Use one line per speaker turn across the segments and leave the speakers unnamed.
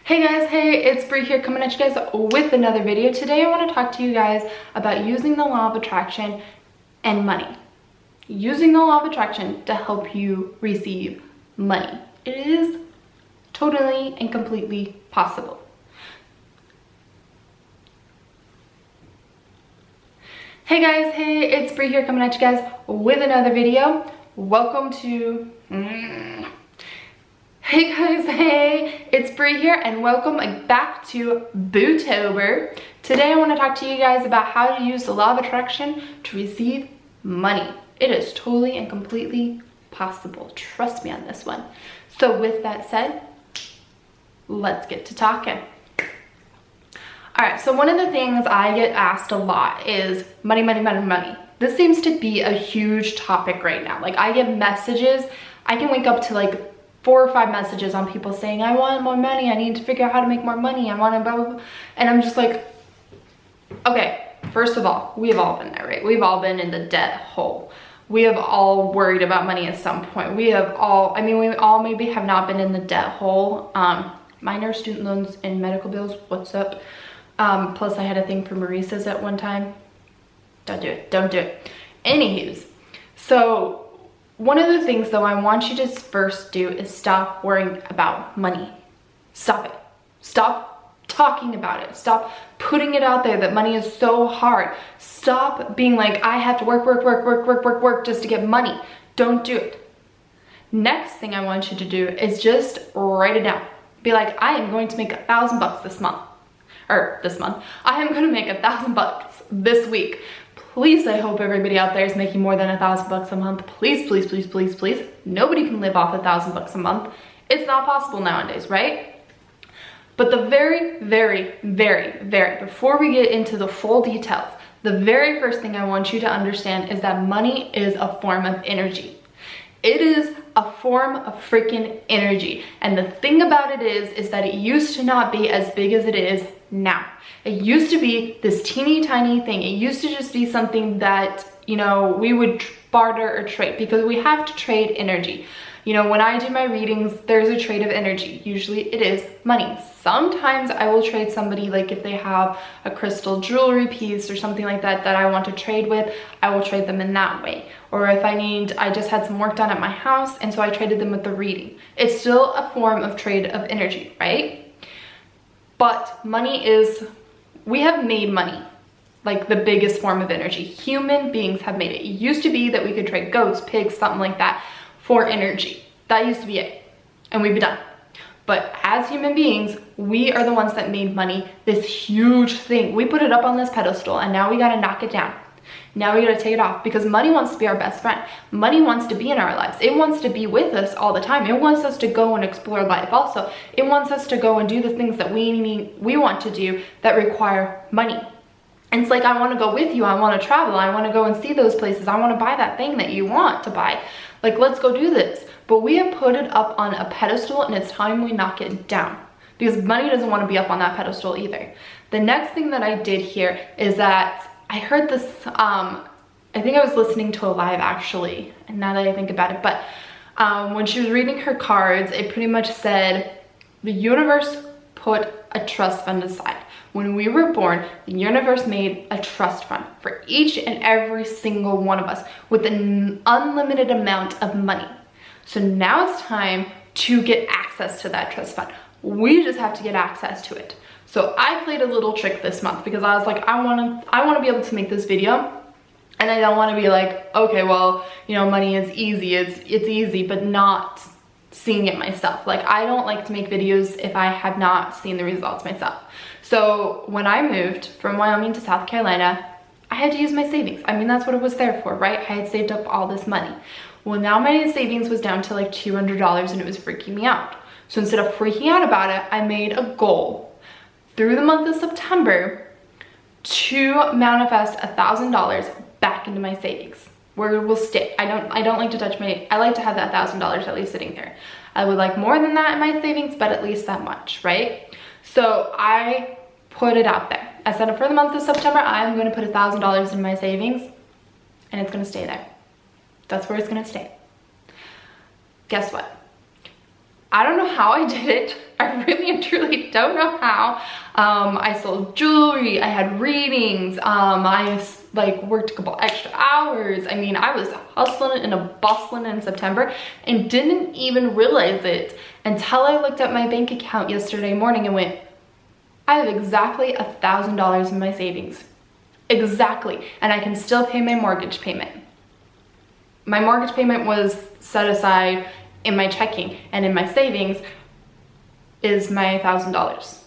Hey guys, hey, it's Bri here coming at you guys with another video. Today I want to talk to you guys about using the law of attraction and money. Using the law of attraction to help you receive money. It is totally and completely possible. Hey guys, hey, it's Bri here coming at you guys with another video. Welcome to... Hey guys, hey, it's Bri here and welcome back to Bootober. Today I want to talk to you guys about how to use the law of attraction to receive money. It is totally and completely possible. Trust me on this one. So with that said, let's get to talking. Alright, so one of the things I get asked a lot is money, money, money, money. This seems to be a huge topic right now. Like I get messages, I can wake up to like 4 or 5 messages on people saying, I want more money, I need to figure out how to make more money, I want to blah, blah, blah. And I'm just like, okay, first of all, we've all been there, right? We've all been in the debt hole. We have all worried about money at some point. We all maybe have not been in the debt hole. Minor student loans and medical bills, what's up? Plus I had a thing for Maurice's at one time. Don't do it, don't do it. Anywho's, so one of the things though I want you to first do is stop worrying about money. Stop it. Stop talking about it. Stop putting it out there that money is so hard. Stop being like, I have to work just to get money. Don't do it. Next thing I want you to do is just write it down. Be like, I am going to make $1,000 this month. Or this month. I am going to make $1,000 this week. Please, I hope everybody out there is making more than $1,000 a month. Please, please, please, please, please. Nobody can live off $1,000 a month. It's not possible nowadays, right? But the very, before we get into the full details, the very first thing I want you to understand is that money is a form of energy. It is a form of freaking energy. And the thing about it is that it used to not be as big as it is now. It used to be this teeny tiny thing. It used to just be something that, you know, we would barter or trade, because we have to trade energy. You know, when I do my readings, there's a trade of energy. Usually it is money. Sometimes I will trade somebody, like if they have a crystal jewelry piece or something like that that I want to trade with, I will trade them in that way. Or if I just had some work done at my house and so I traded them with the reading. It's still a form of trade of energy, right? But money is, we have made money like the biggest form of energy. Human beings have made it. It used to be that we could trade goats, pigs, something like that for energy. That used to be it. And we'd be done. But as human beings, we are the ones that made money this huge thing. We put it up on this pedestal and now we gotta knock it down. Now we gotta take it off because money wants to be our best friend. Money wants to be in our lives. It wants to be with us all the time. It wants us to go and explore life also. It wants us to go and do the things that we want to do that require money. And it's like, I want to go with you. I want to travel. I want to go and see those places. I want to buy that thing that you want to buy. Like, let's go do this. But we have put it up on a pedestal and it's time we knock it down. Because money doesn't want to be up on that pedestal either. The next thing that I did here is that I heard this, I think I was listening to a live actually, and now that I think about it, but when she was reading her cards, it pretty much said, the universe put a trust fund aside. When we were born, the universe made a trust fund for each and every single one of us with an unlimited amount of money. So now it's time to get access to that trust fund. We just have to get access to it. So I played a little trick this month because I was like, I want to be able to make this video. And I don't want to be like, okay, well, you know, money is easy. It's easy, but not seeing it myself. Like, I don't like to make videos if I have not seen the results myself. So when I moved from Wyoming to South Carolina, I had to use my savings. I mean, that's what it was there for, right? I had saved up all this money. Well, now my savings was down to like $200 and it was freaking me out. So instead of freaking out about it, I made a goal through the month of September to manifest $1,000 back into my savings, where it will stay. I don't like to touch I like to have that $1,000 at least sitting there. I would like more than that in my savings, but at least that much, right? So I put it out there. I said for the month of September, I'm going to put $1,000 in my savings and it's going to stay there. That's where it's going to stay. Guess what? I don't know how I did it. I really and truly don't know how. I sold jewelry, I had readings, I like worked a couple extra hours. I mean, I was hustling and bustling in September and didn't even realize it until I looked at my bank account yesterday morning and went, I have exactly $1,000 in my savings. Exactly. And I can still pay my mortgage payment. My mortgage payment was set aside in my checking, and in my savings is my $1,000.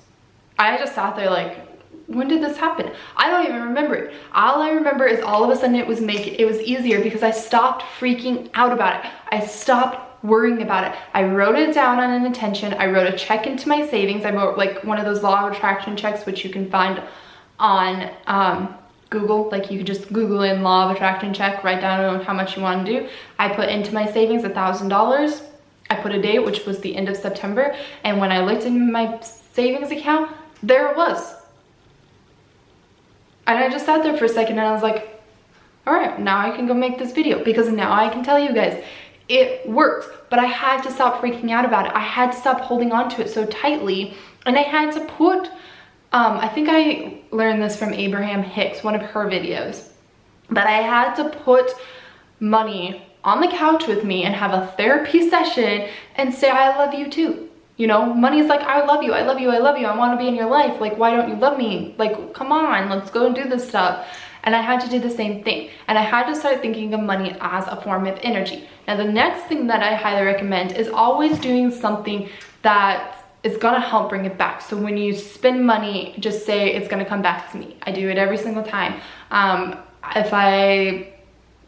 I just sat there like, when did this happen? I don't even remember it. All I remember is all of a sudden it was easier because I stopped freaking out about it. I stopped worrying about it. I wrote it down on an intention. I wrote a check into my savings. I wrote like one of those law of attraction checks, which you can find on Google. Like you could just Google in law of attraction check, write down how much you want to do. I put into my savings $1,000. I put a date, which was the end of September. And when I looked in my savings account, there it was. And I just sat there for a second and I was like, all right, now I can go make this video because now I can tell you guys it works. But I had to stop freaking out about it. I had to stop holding on to it so tightly. And I had to put, I think I learned this from Abraham Hicks, one of her videos, that I had to put money on the couch with me and have a therapy session and say, I love you too. You know, money's like, I love you, I love you, I love you. I want to be in your life. Like, why don't you love me? Like, come on, let's go and do this stuff. And I had to do the same thing. And I had to start thinking of money as a form of energy. Now, the next thing that I highly recommend is always doing something that is gonna help bring it back. So when you spend money, just say it's gonna come back to me. I do it every single time. If I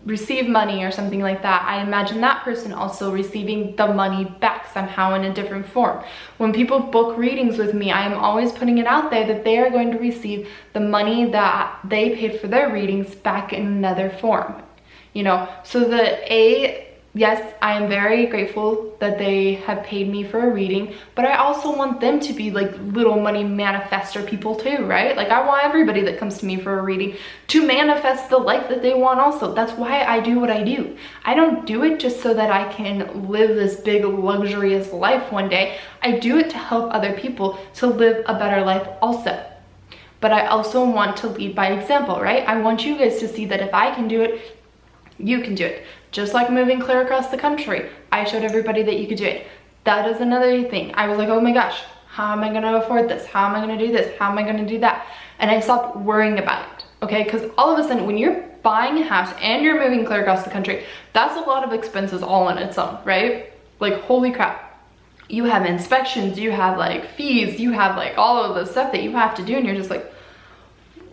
receive money or something like that, I imagine that person also receiving the money back somehow in a different form. When people book readings with me, I am always putting it out there that they are going to receive the money that they paid for their readings back in another form. You know, so yes, I am very grateful that they have paid me for a reading, but I also want them to be like little money manifester people too, right? Like I want everybody that comes to me for a reading to manifest the life that they want also. That's why I do what I do. I don't do it just so that I can live this big luxurious life one day. I do it to help other people to live a better life also. But I also want to lead by example, right? I want you guys to see that if I can do it, you can do it. Just like moving clear across the country, I showed everybody that you could do it. That is another thing. I was like, oh my gosh, how am I gonna afford this? How am I gonna do this? How am I gonna do that? And I stopped worrying about it, okay? Because all of a sudden, when you're buying a house and you're moving clear across the country, that's a lot of expenses all on its own, right? Like, holy crap. You have inspections, you have like fees, you have like all of the stuff that you have to do, and you're just like,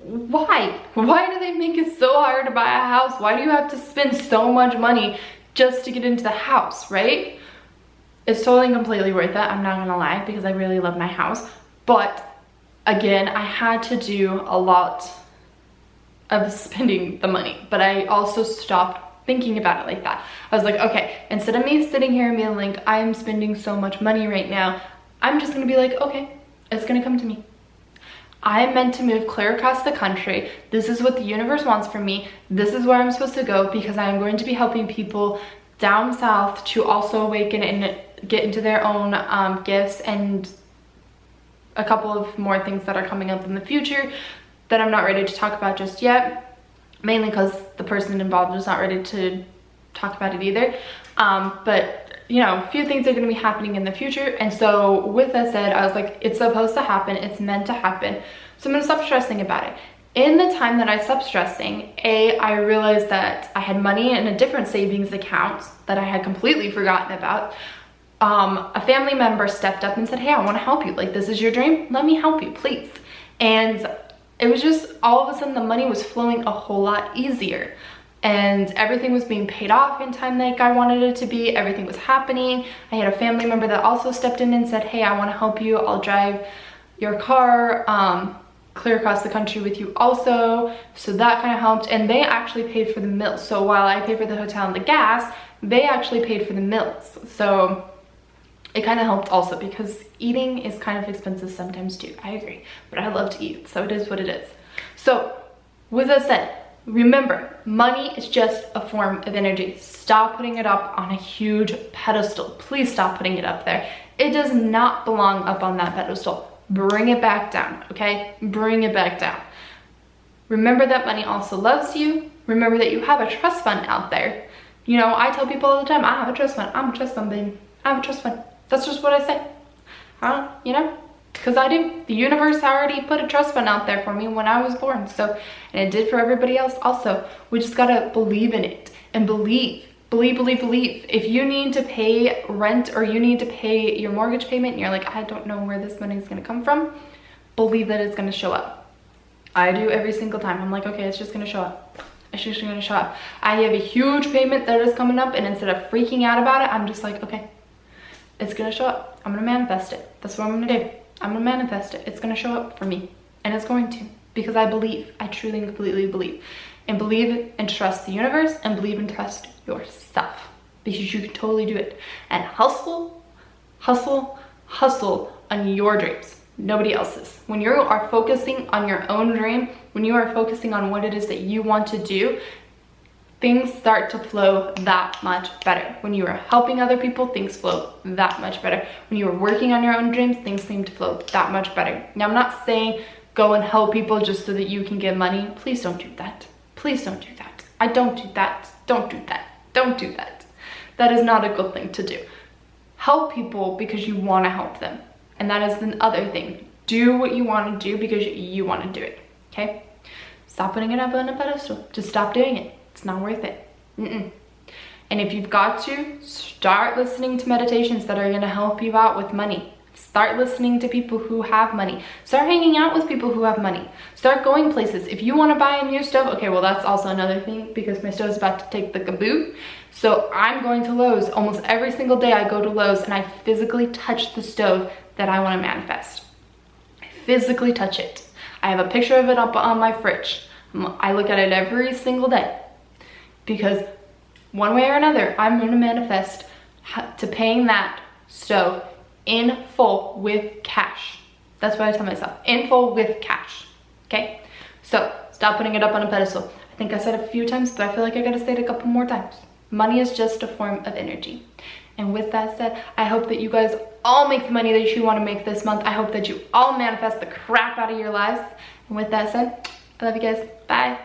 why do they make it so hard to buy a house? Why do you have to spend so much money just to get into the house, right? It's totally completely worth it, I'm not gonna lie, because I really love my house. But again, I had to do a lot of spending the money, but I also stopped thinking about it like that. I was like, okay, instead of me sitting here and being like, I'm spending so much money right now, I'm just gonna be like, okay, it's gonna come to me. I am meant to move clear across the country. This is what the universe wants from me. This is where I'm supposed to go because I am going to be helping people down south to also awaken and get into their own gifts, and a couple of more things that are coming up in the future that I'm not ready to talk about just yet, mainly because the person involved is not ready to talk about it either. But you know, a few things are going to be happening in the future. And so with that said, I was like, it's supposed to happen. It's meant to happen. So I'm going to stop stressing about it. In the time that I stopped stressing, I realized that I had money in a different savings account that I had completely forgotten about. A family member stepped up and said, hey, I want to help you. Like, this is your dream. Let me help you, please. And it was just all of a sudden the money was flowing a whole lot easier. And everything was being paid off in time like I wanted it to be. Everything was happening. I had a family member that also stepped in and said, hey, I want to help you. I'll drive your car clear across the country with you also. So that kind of helped. And they actually paid for the meals. So while I paid for the hotel and the gas, they actually paid for the meals. So it kind of helped also because eating is kind of expensive sometimes too. I agree. But I love to eat. So it is what it is. So with that said, Remember, money is just a form of energy. Stop putting it up on a huge pedestal. Please stop putting it up there. It does not belong up on that pedestal. Bring it back down, okay? Bring it back down. Remember that money also loves you. Remember that you have a trust fund out there. You know, I tell people all the time, I have a trust fund. I'm a trust fund, baby. I have a trust fund. That's just what I say. You know, because I do. The universe already put a trust fund out there for me when I was born. So, and it did for everybody else also. We just got to believe in it and believe. Believe, believe, believe. If you need to pay rent or you need to pay your mortgage payment and you're like, I don't know where this money is going to come from, believe that it's going to show up. I do every single time. I'm like, okay, it's just going to show up. It's just going to show up. I have a huge payment that is coming up, and instead of freaking out about it, I'm just like, okay, it's going to show up. I'm going to manifest it. That's what I'm going to do. I'm going to manifest it. It's going to show up for me, and it's going to, because I believe. I truly and completely believe. And believe and trust the universe, and believe and trust yourself, because you can totally do it. And hustle, hustle, hustle on your dreams, nobody else's. When you are focusing on your own dream, when you are focusing on what it is that you want to do, things start to flow that much better. When you are helping other people, things flow that much better. When you are working on your own dreams, things seem to flow that much better. Now, I'm not saying go and help people just so that you can get money. Please don't do that. Please don't do that. I don't do that. Don't do that. Don't do that. That is not a good thing to do. Help people because you want to help them. And that is the other thing. Do what you want to do because you want to do it. Okay? Stop putting it up on a pedestal. Just stop doing it. It's not worth it. And if you've got to, start listening to meditations that are going to help you out with money. Start listening to people who have money. Start hanging out with people who have money. Start going places. If you want to buy a new stove, okay, well, that's also another thing, because my stove is about to take the kaboot. So I'm going to Lowe's. Almost every single day I go to Lowe's and I physically touch the stove that I want to manifest. I physically touch it. I have a picture of it up on my fridge. I look at it every single day, because one way or another, I'm going to manifest to paying that stove in full with cash. That's what I tell myself, in full with cash. Okay? So stop putting it up on a pedestal. I think I said it a few times, but I feel like I gotta say it a couple more times. Money is just a form of energy. And with that said, I hope that you guys all make the money that you want to make this month. I hope that you all manifest the crap out of your lives. And with that said, I love you guys. Bye.